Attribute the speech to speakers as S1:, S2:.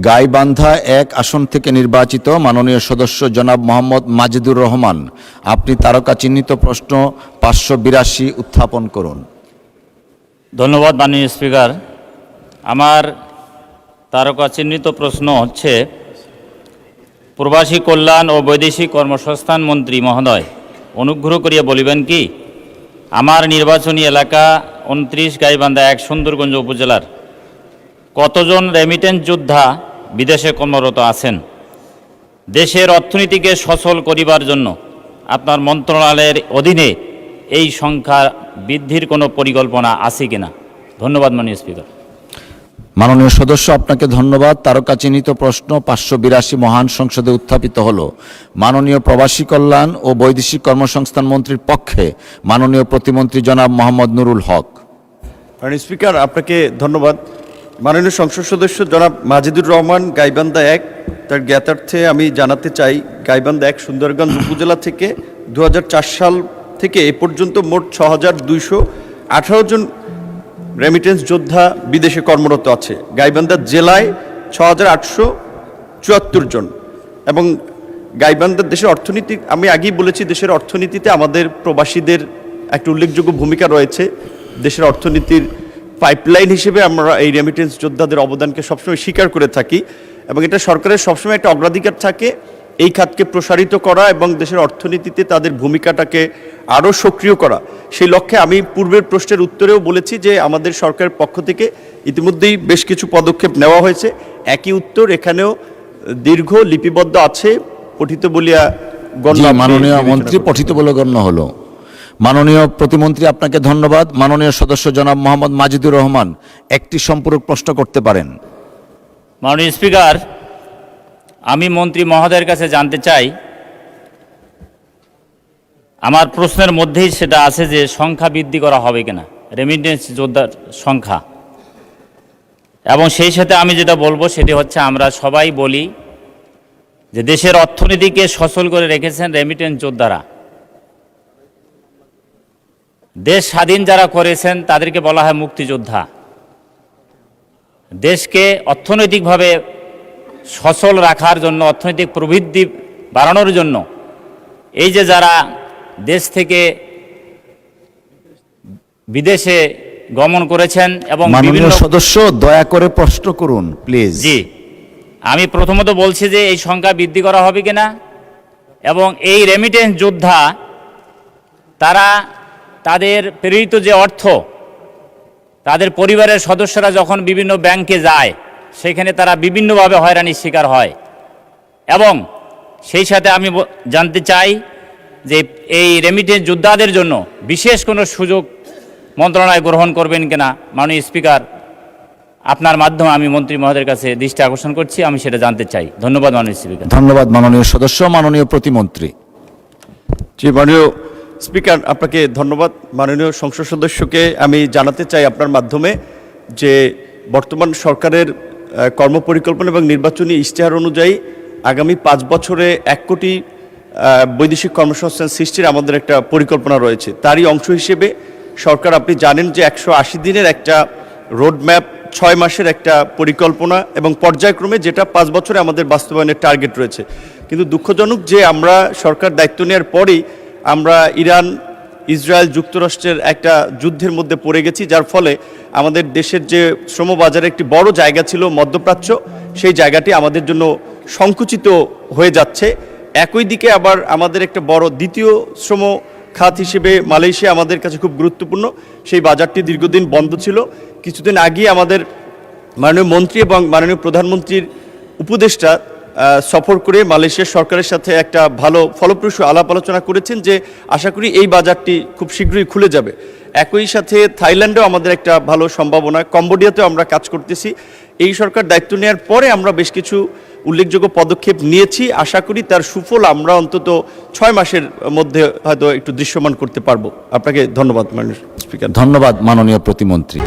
S1: গাইবান্ধা 1 আসন থেকে নির্বাচিত মাননীয় সদস্য জনাব মোহাম্মদ মাজিদুর রহমান, আপনি তারকা চিহ্নিত প্রশ্ন 582 উত্থাপন করুন।
S2: ধন্যবাদ মাননীয় স্পিকার। আমার তারকা চিহ্নিত প্রশ্ন হচ্ছে, প্রবাসী কল্যাণ ও বৈদেশিক কর্মসংস্থান মন্ত্রী মহোদয়, অনুগ্রহ করিয়া বলিবেন কি আমার নির্বাচনী এলাকা 29 গাইবান্ধা 1 সুন্দরগঞ্জ উপজেলার কতজন রেমিটেন্স যোদ্ধা বিদেশে কর্মরত আছেন? দেশের অর্থনীতিকে সচল করিবার জন্য আপনার মন্ত্রণালয়ের অধীনে এই সংখ্যা বৃদ্ধির কোনো পরিকল্পনা আছে কিনা? ধন্যবাদ মাননীয় স্পিকার।
S1: মাননীয় সদস্য, আপনাকে ধন্যবাদ। তারকা চিহ্নিত প্রশ্ন 582 মহান সংসদে উত্থাপিত হল। মাননীয় প্রবাসী কল্যাণ ও বৈদেশিক কর্মসংস্থান মন্ত্রীর পক্ষে মাননীয় প্রতিমন্ত্রী জনাব মোহাম্মদ নুরুল হক।
S3: মাননীয় স্পিকার, আপনাকে ধন্যবাদ। মাননীয় সংসদ সদস্য জনাব মাজিদুর রহমান, গাইবান্ধা 1, তার জ্ঞাতার্থে আমি জানাতে চাই, গাইবান্ধা 1 সুন্দরগঞ্জ উপজেলা থেকে 2004 সাল থেকে এ পর্যন্ত মোট 6218 জন রেমিটেন্স যোদ্ধা বিদেশে কর্মরত আছে। গাইবান্ধা জেলায় 6874 জন। এবং গাইবান্ধার দেশের অর্থনীতি, আমি আগেই বলেছি, দেশের অর্থনীতিতে আমাদের প্রবাসীদের একটা উল্লেখযোগ্য ভূমিকা রয়েছে। দেশের অর্থনীতির পাইপলাইন হিসেবে আমরা এই রেমিটেন্স যোদ্ধাদের অবদানকে সবসময় স্বীকার করে থাকি এবং এটা সরকারের সবসময় একটা অগ্রাধিকার থাকে এই খাতকে প্রসারিত করা এবং দেশের অর্থনীতিতে তাদের ভূমিকাটাকে আরও সক্রিয় করা। সেই লক্ষ্যে আমি পূর্বের প্রশ্নের উত্তরেও বলেছি যে আমাদের সরকারের পক্ষ থেকে ইতিমধ্যেই বেশ কিছু পদক্ষেপ নেওয়া হয়েছে। একই উত্তর এখানেও দীর্ঘ লিপিবদ্ধ আছে, পঠিত বলিয়া গণ্য।
S1: মাননীয় মন্ত্রী, পঠিত বলে গণ্য হলো। মাননীয় প্রতিমন্ত্রী, আপনাকে ধন্যবাদ। মাননীয় সদস্য জনাব মোহাম্মদ মাজিদুর রহমান একটি সম্পূরক প্রশ্ন করতে পারেন।
S2: মাননীয় স্পিকার, আমি মন্ত্রী মহোদয়ের কাছে জানতে চাই, আমার প্রশ্নের মধ্যেই সেটা আছে যে সংখ্যা বৃদ্ধি করা হবে কিনা, রেমিটেন্স যোদ্ধার সংখ্যা। এবং সেই সাথে আমি যেটা বলবো সেটি হচ্ছে, আমরা সবাই বলি যে দেশের অর্থনীতিকে সচল করে রেখেছেন রেমিটেন্স যোদ্ধারা। দেশ স্বাধীন যারা করেছেন তাদেরকে বলা হয় মুক্তিযোদ্ধা। দেশকে অর্থনৈতিকভাবে সচল রাখার জন্য, অর্থনৈতিক প্রবৃদ্ধি বাড়ানোর জন্য এই যে যারা দেশ থেকে বিদেশে গমন করেছেন এবং
S1: মাননীয় সদস্য দয়া করে প্রশ্ন করুন প্লিজ।
S2: জি, আমি প্রথমত বলছি যে এই সংখ্যা বৃদ্ধি করা হবে কিনা এবং এই রেমিটেন্স যোদ্ধা তারা তাদের প্রেরিত যে অর্থ, তাদের পরিবারের সদস্যরা যখন বিভিন্ন ব্যাংকে যায় সেখানে তারা বিভিন্নভাবে হয়রানির শিকার হয়। এবং সেই সাথে আমি জানতে চাই যে এই রেমিটেন্স যোদ্ধাদের জন্য বিশেষ কোনো সুযোগ মন্ত্রণালয় গ্রহণ করবেন কিনা। মাননীয় স্পিকার, আপনার মাধ্যমে আমি মন্ত্রী মহোদয়ের কাছে দৃষ্টি আকর্ষণ করছি, আমি সেটা জানতে চাই। ধন্যবাদ মাননীয় স্পিকার।
S1: ধন্যবাদ মাননীয় সদস্য। মাননীয় প্রতিমন্ত্রী।
S3: জি, মাননীয় স্পিকার, আপনাকে ধন্যবাদ। মাননীয় সংসদ সদস্যকে আমি জানাতে চাই আপনার মাধ্যমে যে বর্তমান সরকারের কর্মপরিকল্পনা এবং নির্বাচনী ইশতেহার অনুযায়ী আগামী 5 বছরে 1 কোটি বৈদেশিক কর্মসংস্থান সৃষ্টির আমাদের একটা পরিকল্পনা রয়েছে। তারই অংশ হিসেবে সরকার, আপনি জানেন যে 180 দিনের একটা রোডম্যাপ, 6 মাসের একটা পরিকল্পনা এবং পর্যায়ক্রমে, যেটা 5 বছরে আমাদের বাস্তবায়নের টার্গেট রয়েছে। কিন্তু দুঃখজনক যে আমরা সরকার দায়িত্ব নেওয়ার পরেই আমরা ইরান, ইসরায়েল, যুক্তরাষ্ট্রের একটা যুদ্ধের মধ্যে পড়ে গেছি, যার ফলে আমাদের দেশের যে শ্রমবাজারে একটি বড় জায়গা ছিল মধ্যপ্রাচ্য, সেই জায়গাটি আমাদের জন্য সংকুচিত হয়ে যাচ্ছে। একই দিকে আবার আমাদের একটা বড় দ্বিতীয় শ্রম খাত হিসেবে মালয়েশিয়া আমাদের কাছে খুব গুরুত্বপূর্ণ। সেই বাজারটি দীর্ঘদিন বন্ধ ছিল। কিছুদিন আগে আমাদের মাননীয় মন্ত্রী এবং মাননীয় প্রধানমন্ত্রীর উপদেষ্টা সফর করে মালয়েশিয়ার সরকারের সাথে একটা ভালো ফলপ্রসূ আলাপ আলোচনা করেছেন যে আশা করি এই বাজারটি খুব শীঘ্রই খুলে যাবে। একই সাথে থাইল্যান্ডেও আমাদের একটা ভালো সম্ভাবনা, কম্বোডিয়াতেও আমরা কাজ করতেছি। এই সরকার দায়িত্ব নেওয়ার পরে আমরা বেশ কিছু উল্লেখযোগ্য পদক্ষেপ নিয়েছি। আশা করি তার সুফল আমরা অন্তত 6 মাসের মধ্যে হয়তো একটু দৃশ্যমান করতে পারবো। আপনাকে ধন্যবাদ মাননীয় স্পিকার।
S1: ধন্যবাদ মাননীয় প্রতিমন্ত্রী।